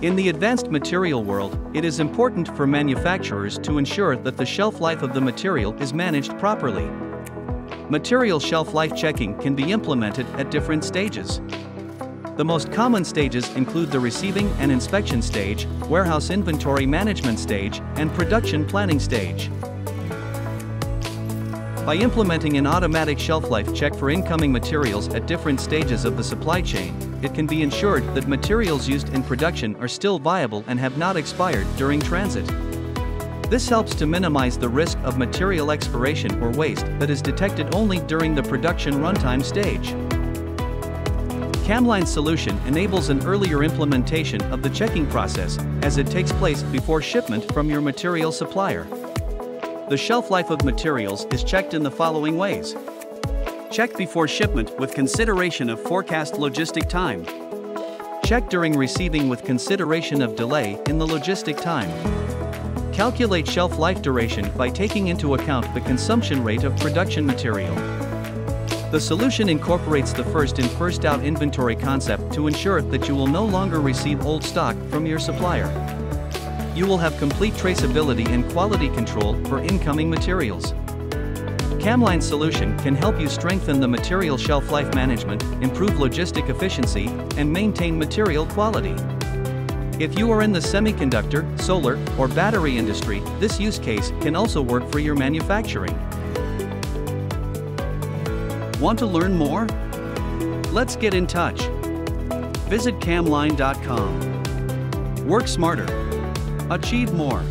In the advanced material world, it is important for manufacturers to ensure that the shelf life of the material is managed properly. Material shelf life checking can be implemented at different stages. The most common stages include the receiving and inspection stage, warehouse inventory management stage, and production planning stage. By implementing an automatic shelf life check for incoming materials at different stages of the supply chain, it can be ensured that materials used in production are still viable and have not expired during transit. This helps to minimize the risk of material expiration or waste that is detected only during the production runtime stage. Camline's solution enables an earlier implementation of the checking process, as it takes place before shipment from your material supplier. The shelf life of materials is checked in the following ways. Check before shipment with consideration of forecast logistic time. Check during receiving with consideration of delay in the logistic time. Calculate shelf life duration by taking into account the consumption rate of production material. The solution incorporates the first in first out inventory concept to ensure that you will no longer receive old stock from your supplier. You will have complete traceability and quality control for incoming materials. Camline's solution can help you strengthen the material shelf life management, improve logistic efficiency, and maintain material quality. If you are in the semiconductor, solar, or battery industry, this use case can also work for your manufacturing. Want to learn more? Let's get in touch. Visit camline.com. Work smarter. Achieve more.